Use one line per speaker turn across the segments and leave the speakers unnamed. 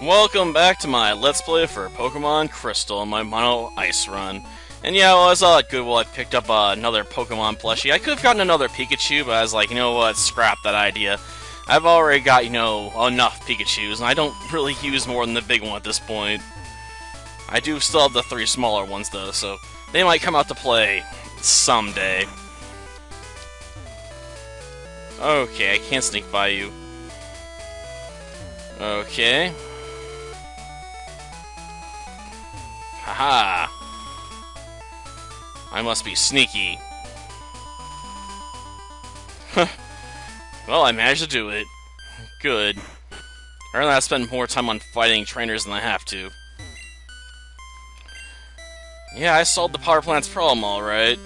Welcome back to my Let's Play for Pokemon Crystal, my Mono Ice run. And yeah, well, I was all at Goodwill, I picked up another Pokemon plushie. I could have gotten another Pikachu, but I was like, you know what, scrap that idea. I've already got, enough Pikachus, and I don't really use more than the big one at this point. I do still have the 3 smaller ones, though, so they might come out to play someday. Okay, I can't sneak by you. Okay. Haha! I must be sneaky. Well, I managed to do it. Good. Apparently I spend more time on fighting trainers than I have to. Yeah, I solved the power plant's problem, alright.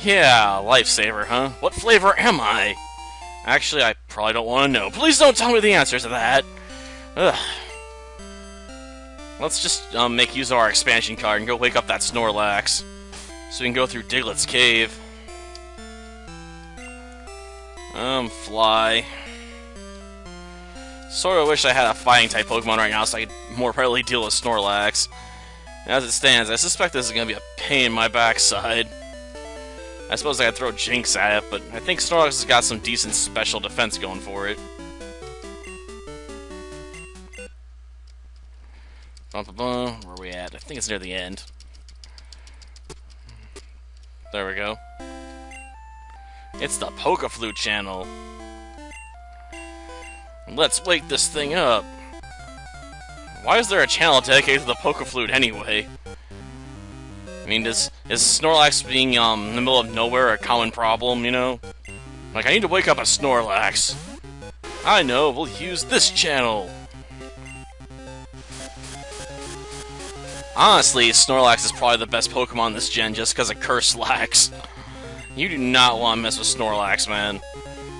Yeah, lifesaver, huh? What flavor am I? Actually, I probably don't want to know. Please don't tell me the answer to that! Ugh. Let's just make use of our expansion card and go wake up that Snorlax, so we can go through Diglett's cave. Fly. Sort of wish I had a fighting-type Pokemon right now so I could more readily deal with Snorlax. As it stands, I suspect this is going to be a pain in my backside. I suppose I could throw Jinx at it, but I think Snorlax has got some decent special defense going for it. Where are we at? I think it's near the end. There we go. It's the Pokeflute channel. Let's wake this thing up. Why is there a channel dedicated to the Pokeflute anyway? I mean, is Snorlax being in the middle of nowhere a common problem, you know? Like, I need to wake up a Snorlax. I know, we'll use this channel. Honestly, Snorlax is probably the best Pokemon this gen just because of Curselax. You do not want to mess with Snorlax, man.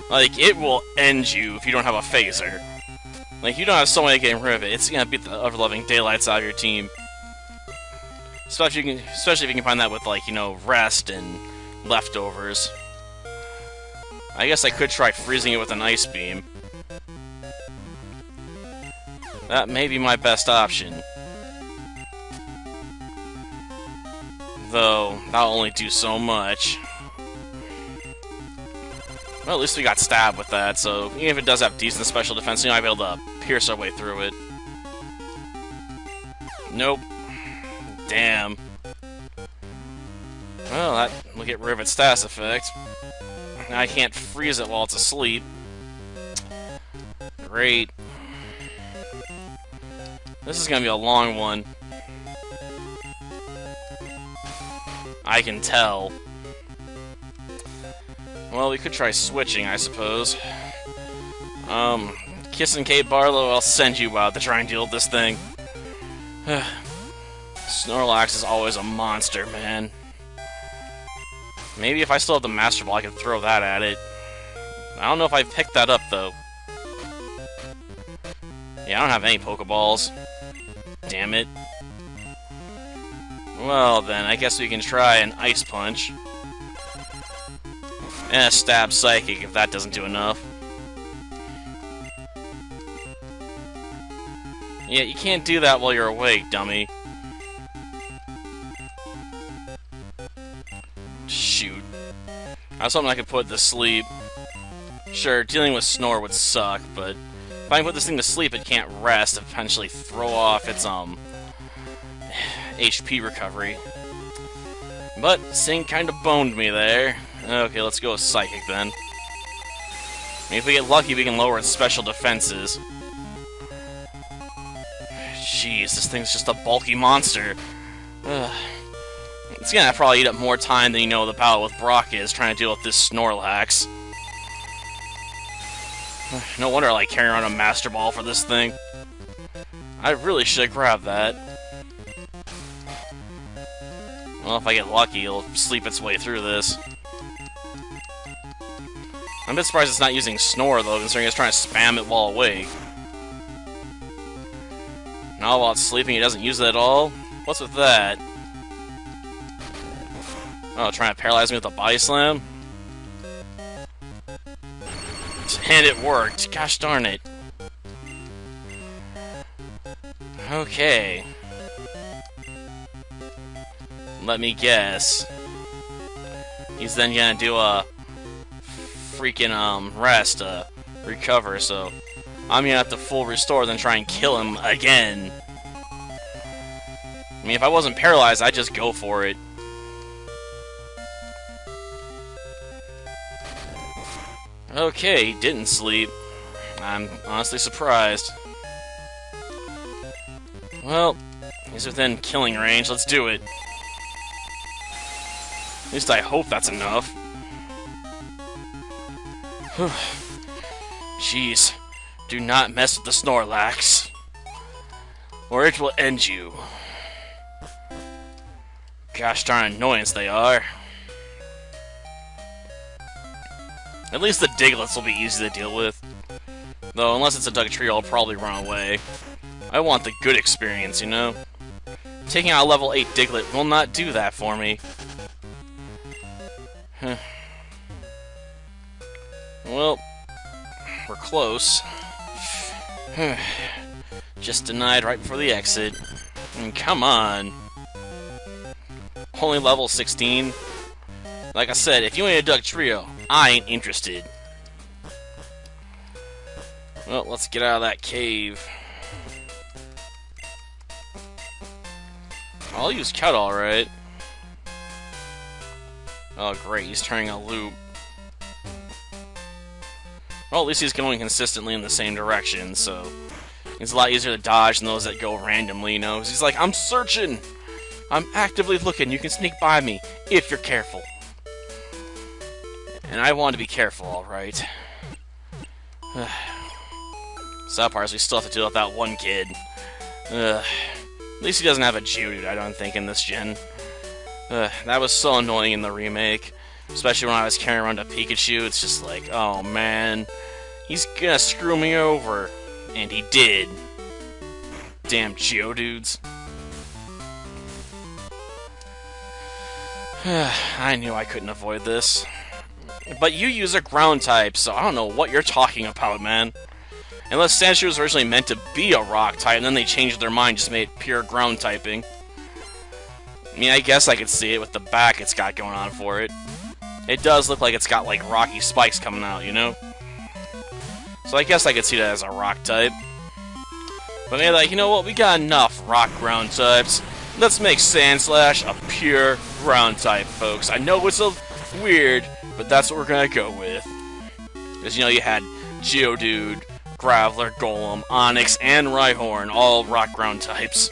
Like, it will end you if you don't have a phaser. Like, you don't have some way of getting rid of it. It's gonna beat the ever-loving daylights out of your team. Especially if you can find that with, like, rest and leftovers. I guess I could try freezing it with an Ice Beam. That may be my best option. Though, that'll only do so much. Well, at least we got stabbed with that, so even if it does have decent special defense, I'll be able to pierce our way through it. Nope. Damn. Well, that will get rid of its status effect. Now I can't freeze it while it's asleep. Great. This is gonna be a long one. I can tell. Well, we could try switching, I suppose. Kiss and Kate Barlow, I'll send you out to try and deal with this thing. Snorlax is always a monster, man. Maybe if I still have the Master Ball, I could throw that at it. I don't know if I picked that up, though. Yeah, I don't have any Pokeballs. Damn it. Well, then, I guess we can try an Ice Punch. And a Stab Psychic, if that doesn't do enough. Yeah, you can't do that while you're awake, dummy. Shoot. I was hoping I could put it to sleep. Sure, dealing with Snore would suck, but if I can put this thing to sleep, it can't rest, and potentially throw off its, HP recovery. But Sing kind of boned me there. Okay, let's go with Psychic then. I mean, if we get lucky, we can lower its special defenses. Jeez, this thing's just a bulky monster. Ugh. It's gonna probably eat up more time than the battle with Brock is trying to deal with this Snorlax. No wonder I like carrying around a Master Ball for this thing. I really should have grabbed that. Well, if I get lucky, it'll sleep its way through this. I'm a bit surprised it's not using Snore, though, considering it's trying to spam it while awake. Now while it's sleeping, it doesn't use it at all? What's with that? Oh, trying to paralyze me with a Body Slam? And it worked. Gosh darn it. Okay. Let me guess. He's then gonna do a freaking rest, recover, so I'm gonna have to full restore, then try and kill him again. I mean, if I wasn't paralyzed, I'd just go for it. Okay, he didn't sleep. I'm honestly surprised. Well, he's within killing range. Let's do it. At least I hope that's enough. Jeez. Do not mess with the Snorlax, or it will end you. Gosh darn annoyance they are. At least the Diglets will be easy to deal with. Though, unless it's a Dugtrio, I'll probably run away. I want the good experience, you know? Taking out a level 8 Diglett will not do that for me. Well, we're close. Just denied right before the exit. Come on. Only level 16. Like I said, if you ain't a Dugtrio, I ain't interested. Well, let's get out of that cave. I'll use Cut, alright. Oh, great, he's turning a loop. Well, at least he's going consistently in the same direction, so it's a lot easier to dodge than those that go randomly, you know? He's like, I'm searching! I'm actively looking, you can sneak by me, if you're careful. And I want to be careful, alright. Sad part is we still have to deal with that one kid. At least he doesn't have a Geodude, I don't think, in this gen. That was so annoying in the remake. Especially when I was carrying around a Pikachu, it's just like, oh man, he's gonna screw me over. And he did. Damn Geodudes. I knew I couldn't avoid this. But you use a ground type, so I don't know what you're talking about, man. Unless Sandshrew was originally meant to be a rock type, and then they changed their mind, just made it pure ground typing. I mean, I guess I could see it with the back it's got going on for it. It does look like it's got, like, rocky spikes coming out, you know? So I guess I could see that as a rock type. But maybe, like, you know what? We got enough rock ground types. Let's make Sandslash a pure ground type, folks. I know it's a weird, but that's what we're gonna go with. Because, you know, you had Geodude, Graveler, Golem, Onix, and Rhyhorn, all rock ground types.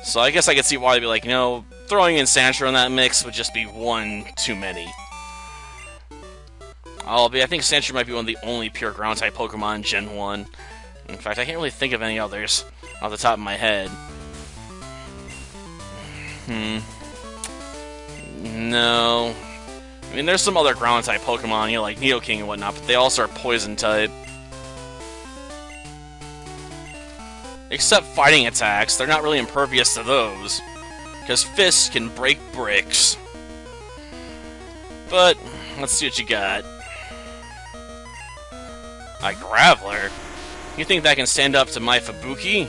So I guess I could see why they'd be like, you know, throwing in Sandshrew in that mix would just be one too many. I think Sandshrew might be one of the only pure ground type Pokemon in Gen 1. In fact, I can't really think of any others off the top of my head. No. I mean, there's some other ground type Pokemon, you know, like Nidoking and whatnot, but they also are poison type. Except fighting attacks, they're not really impervious to those. Because fists can break bricks. But, let's see what you got. A Graveler? You think that can stand up to my Fubuki?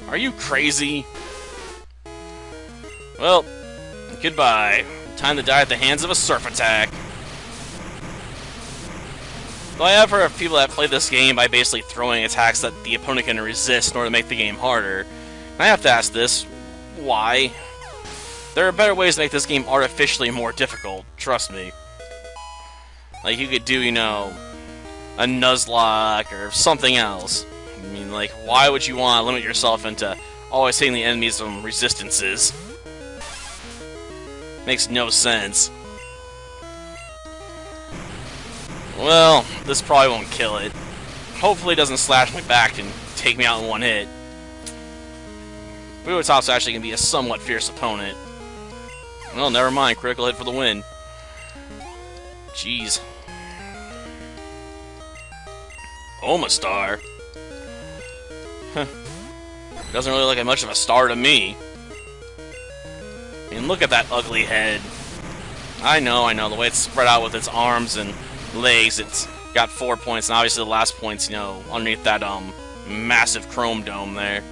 Are you crazy? Well, goodbye. Time to die at the hands of a Surf Attack. Though I have heard of people that play this game by basically throwing attacks that the opponent can resist in order to make the game harder. And I have to ask this, why? There are better ways to make this game artificially more difficult, trust me. Like, you could do, you know, a Nuzlocke or something else. I mean, like, why would you want to limit yourself into always hitting the enemies from resistances? Makes no sense. Well, this probably won't kill it. Hopefully it doesn't slash my back and take me out in one hit. Buotop's actually going to be a somewhat fierce opponent. Well, never mind. Critical hit for the win. Jeez. Omastar? Huh. Doesn't really look like much of a star to me. I mean, look at that ugly head. I know. The way it's spread out with its arms and legs, it's got 4 points, and obviously the last point's, you know, underneath that, massive chrome dome there.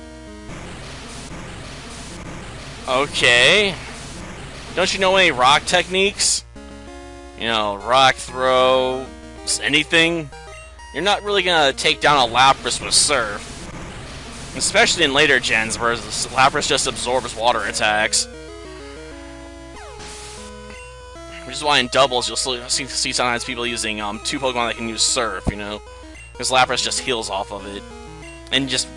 Okay. Don't you know any rock techniques? You know, rock throw, anything? You're not really gonna take down a Lapras with Surf. Especially in later gens, where Lapras just absorbs water attacks. Which is why in doubles you'll see sometimes people using 2 Pokemon that can use Surf, you know? Because Lapras just heals off of it. And just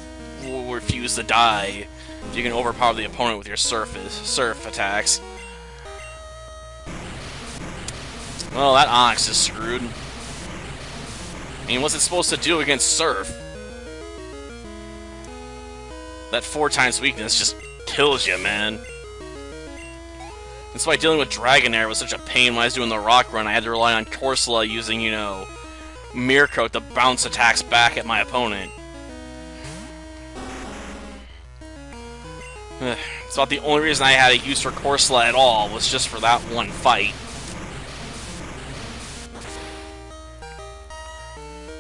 will refuse to die if you can overpower the opponent with your Surf attacks. Well, that Onix is screwed. I mean, what's it supposed to do against Surf? That 4x weakness just kills you, man. That's why dealing with Dragonair was such a pain when I was doing the Rock Run. I had to rely on Corsola using, you know, Mirror Coat to bounce attacks back at my opponent. It's about the only reason I had a use for Corsola at all, was just for that one fight.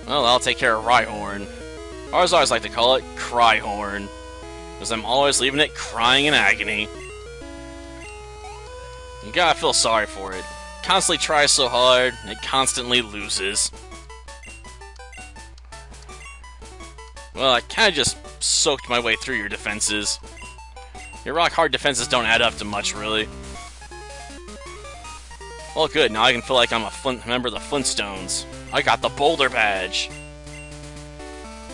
Well, I'll take care of Rhyhorn. Or as I always like to call it, Cryhorn. Because I'm always leaving it crying in agony. You gotta feel sorry for it. Constantly tries so hard, and it constantly loses. Well, I kinda just soaked my way through your defenses. Your rock-hard defenses don't add up to much, really. Well, good, now I can feel like I'm a member of the Flintstones. I got the Boulder Badge!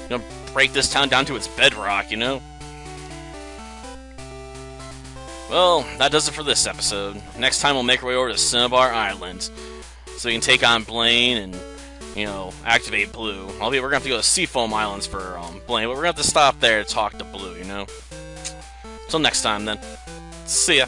You know, break this town down to its bedrock, you know? Well, that does it for this episode. Next time we'll make our way over to Cinnabar Island, so we can take on Blaine and, you know, activate Blue. We're gonna have to go to Seafoam Islands for Blaine, but we're gonna have to stop there to talk to Blue, you know? Till next time, then. See ya.